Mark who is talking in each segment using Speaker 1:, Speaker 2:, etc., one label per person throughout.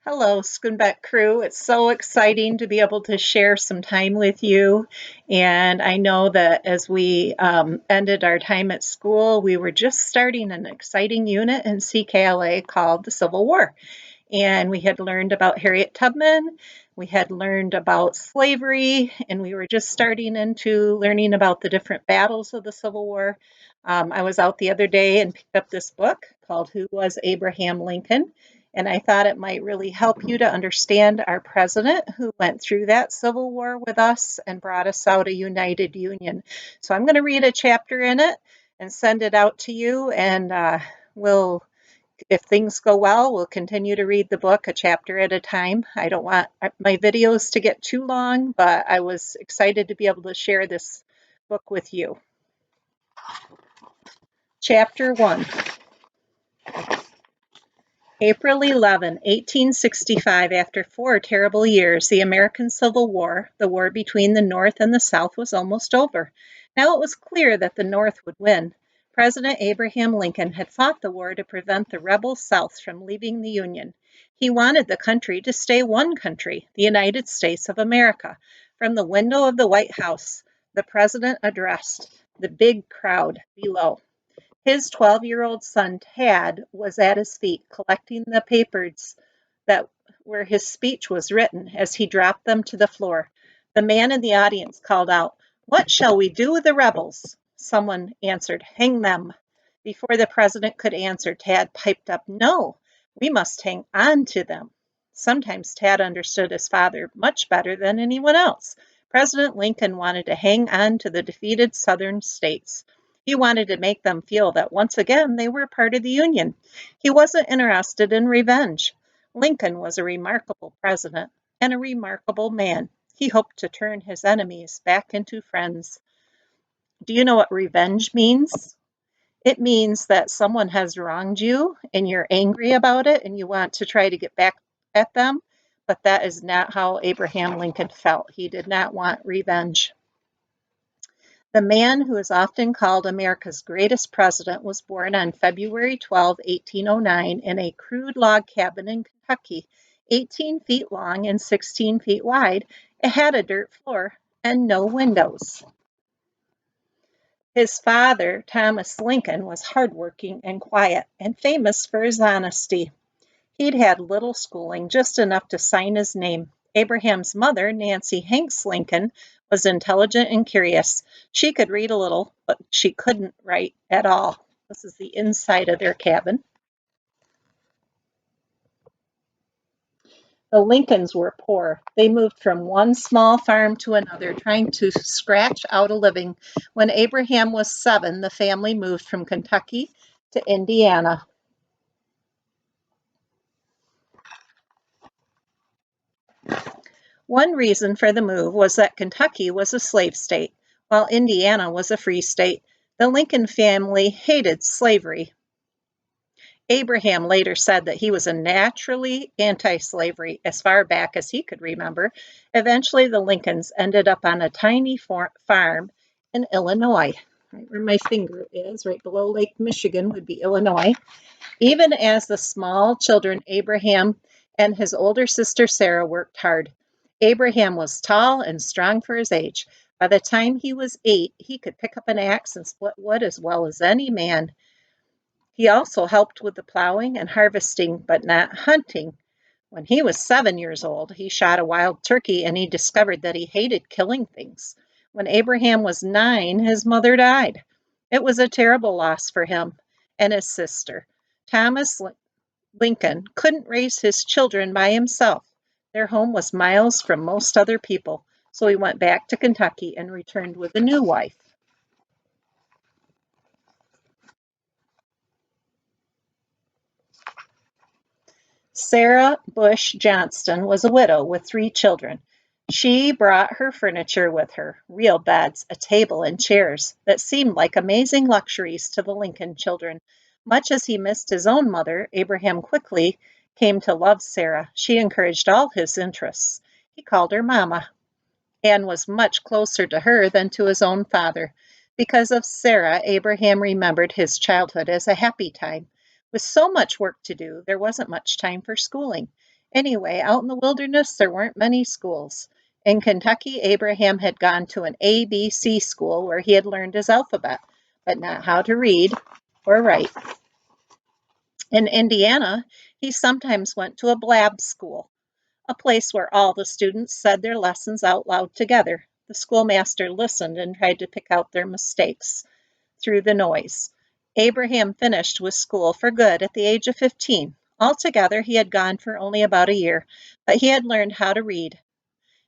Speaker 1: Hello, Schoonbeck crew. It's so exciting to be able to share some time with you. And I know that as we ended our time at school, we were just starting an exciting unit in CKLA called the Civil War. And we had learned about Harriet Tubman, we had learned about slavery, and we were just starting into learning about the different battles of the Civil War. I was out the other day and picked up this book called Who Was Abraham Lincoln? And I thought it might really help you to understand our president who went through that Civil War with us and brought us out a united union. So I'm going to read a chapter in it and send it out to you, and we'll if things go well, we'll continue to read the book a chapter at a time. I don't want my videos to get too long, but I was excited to be able to share this book with you. Chapter 1. April 11, 1865, after 4 terrible years, the American Civil War, the war between the North and the South, was almost over. Now it was clear that the North would win. President Abraham Lincoln had fought the war to prevent the rebel South from leaving the Union. He wanted the country to stay one country, the United States of America. From the window of the White House, the president addressed the big crowd below. His 12-year-old son, Tad, was at his feet collecting the papers that where his speech was written as he dropped them to the floor. The man in the audience called out, "What shall we do with the rebels?" Someone answered, "Hang them." Before the president could answer, Tad piped up, "No, we must hang on to them." Sometimes Tad understood his father much better than anyone else. President Lincoln wanted to hang on to the defeated Southern states. He wanted to make them feel that once again they were part of the Union. He wasn't interested in revenge. Lincoln was a remarkable president and a remarkable man. He hoped to turn his enemies back into friends. Do you know what revenge means? It means that someone has wronged you and you're angry about it and you want to try to get back at them, but that is not how Abraham Lincoln felt. He did not want revenge. The man who is often called America's greatest president was born on February 12, 1809, in a crude log cabin in Kentucky, 18 feet long and 16 feet wide. It had a dirt floor and no windows. His father, Thomas Lincoln, was hardworking and quiet and famous for his honesty. He'd had little schooling, just enough to sign his name. Abraham's mother, Nancy Hanks Lincoln, was intelligent and curious. She could read a little, but she couldn't write at all. This is the inside of their cabin. The Lincolns were poor. They moved from one small farm to another, trying to scratch out a living. When Abraham was 7, the family moved from Kentucky to Indiana. One reason for the move was that Kentucky was a slave state, while Indiana was a free state. The Lincoln family hated slavery. Abraham later said that he was a naturally anti-slavery as far back as he could remember. Eventually, the Lincolns ended up on a tiny farm in Illinois. Right where my finger is, right below Lake Michigan, would be Illinois. Even as the small children, Abraham and his older sister Sarah worked hard. Abraham was tall and strong for his age. By the time he was 8, he could pick up an axe and split wood as well as any man. He also helped with the plowing and harvesting, but not hunting. When he was 7 years old, he shot a wild turkey and he discovered that he hated killing things. When Abraham was 9, his mother died. It was a terrible loss for him and his sister. Thomas Lincoln couldn't raise his children by himself. Their home was miles from most other people, so he went back to Kentucky and returned with a new wife. Sarah Bush Johnston was a widow with 3 children. She brought her furniture with her, real beds, a table, and chairs that seemed like amazing luxuries to the Lincoln children. Much as he missed his own mother, Abraham quickly came to love Sarah. She encouraged all his interests. He called her Mama and was much closer to her than to his own father. Because of Sarah, Abraham remembered his childhood as a happy time. With so much work to do, there wasn't much time for schooling. Anyway, out in the wilderness, there weren't many schools. In Kentucky, Abraham had gone to an ABC school where he had learned his alphabet, but not how to read or write. In Indiana, he sometimes went to a blab school, a place where all the students said their lessons out loud together. The schoolmaster listened and tried to pick out their mistakes through the noise. Abraham finished with school for good at the age of 15. Altogether, he had gone for only about a year, but he had learned how to read.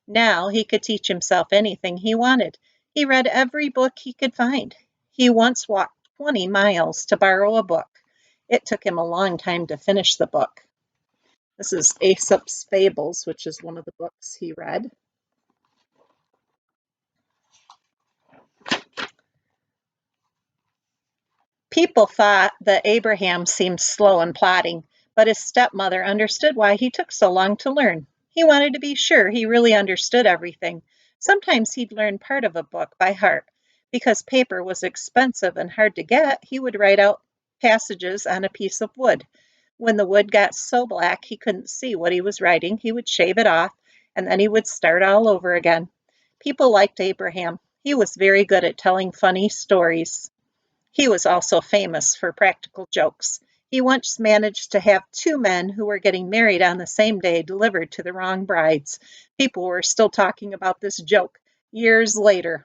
Speaker 1: Now he could teach himself anything he wanted. He read every book he could find. He once walked 20 miles to borrow a book. It took him a long time to finish the book. This is Aesop's Fables, which is one of the books he read. People thought that Abraham seemed slow and plodding, but his stepmother understood why he took so long to learn. He wanted to be sure he really understood everything. Sometimes he'd learn part of a book by heart. Because paper was expensive and hard to get, he would write out passages on a piece of wood. When the wood got so black he couldn't see what he was writing, he would shave it off, and then he would start all over again. People liked Abraham. He was very good at telling funny stories. He was also famous for practical jokes. He once managed to have two men who were getting married on the same day delivered to the wrong brides. People were still talking about this joke years later.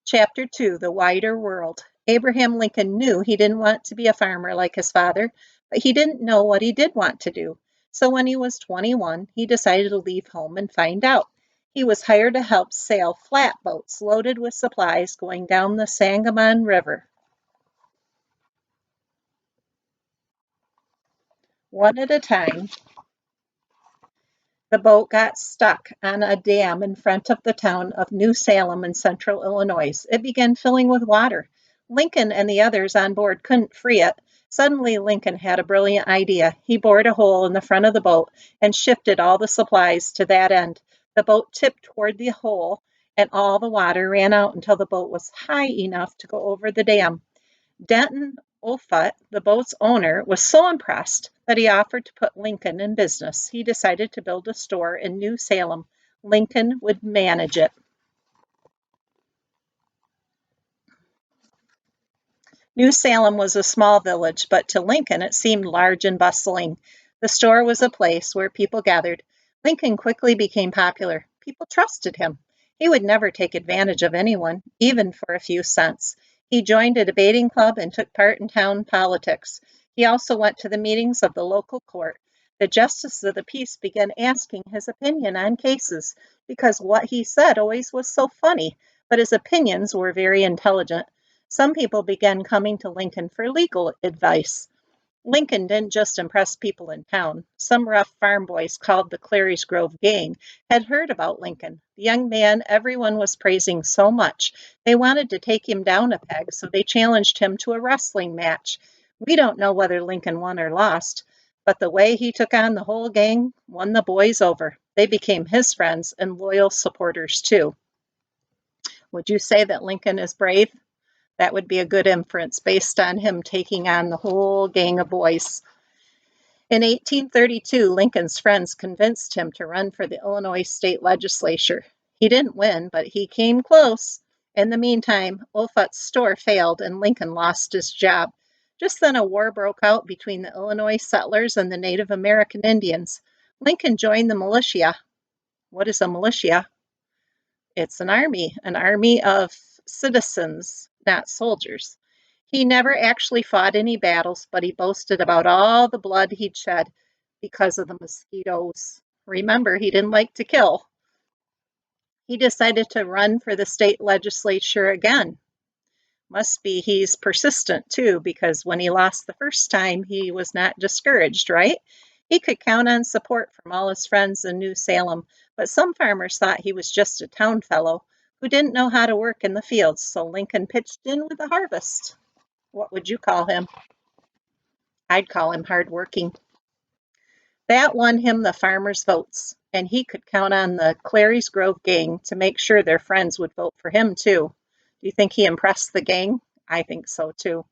Speaker 1: Chapter 2, The Wider World. Abraham Lincoln knew he didn't want to be a farmer like his father, but he didn't know what he did want to do. So when he was 21, he decided to leave home and find out. He was hired to help sail flatboats loaded with supplies going down the Sangamon River. One at a time, the boat got stuck on a dam in front of the town of New Salem in central Illinois. It began filling with water. Lincoln and the others on board couldn't free it. Suddenly, Lincoln had a brilliant idea. He bored a hole in the front of the boat and shifted all the supplies to that end. The boat tipped toward the hole, and all the water ran out until the boat was high enough to go over the dam. Denton Offutt, the boat's owner, was so impressed that he offered to put Lincoln in business. He decided to build a store in New Salem. Lincoln would manage it. New Salem was a small village, but to Lincoln it seemed large and bustling. The store was a place where people gathered. Lincoln quickly became popular. People trusted him. He would never take advantage of anyone, even for a few cents. He joined a debating club and took part in town politics. He also went to the meetings of the local court. The justice of the peace began asking his opinion on cases because what he said always was so funny, but his opinions were very intelligent. Some people began coming to Lincoln for legal advice. Lincoln didn't just impress people in town. Some rough farm boys called the Clary's Grove Gang had heard about Lincoln. The young man everyone was praising so much. They wanted to take him down a peg, so they challenged him to a wrestling match. We don't know whether Lincoln won or lost, but the way he took on the whole gang won the boys over. They became his friends and loyal supporters, too. Would you say that Lincoln is brave? That would be a good inference based on him taking on the whole gang of boys. In 1832, Lincoln's friends convinced him to run for the Illinois state legislature. He didn't win, but he came close. In the meantime, Offutt's store failed and Lincoln lost his job. Just then, a war broke out between the Illinois settlers and the Native American Indians. Lincoln joined the militia. What is a militia? It's an army of citizens, not soldiers. He never actually fought any battles, but he boasted about all the blood he'd shed because of the mosquitoes. Remember, he didn't like to kill. He decided to run for the state legislature again. Must be he's persistent too, because when he lost the first time, he was not discouraged, right? He could count on support from all his friends in New Salem, but some farmers thought he was just a town fellow who didn't know how to work in the fields, so Lincoln pitched in with a harvest. What would you call him? I'd call him hardworking. That won him the farmers' votes, and he could count on the Clary's Grove gang to make sure their friends would vote for him, too. Do you think he impressed the gang? I think so, too.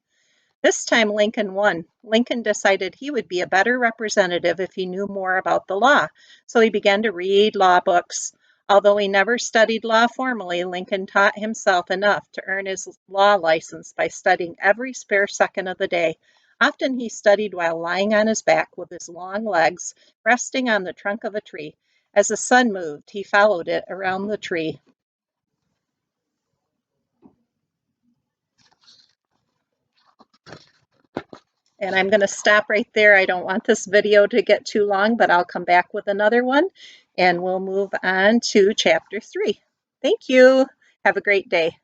Speaker 1: This time Lincoln won. Lincoln decided he would be a better representative if he knew more about the law, so he began to read law books. Although he never studied law formally, Lincoln taught himself enough to earn his law license by studying every spare second of the day. Often he studied while lying on his back with his long legs resting on the trunk of a tree. As the sun moved, he followed it around the tree. And I'm going to stop right there. I don't want this video to get too long, but I'll come back with another one and we'll move on to chapter 3. Thank you. Have a great day.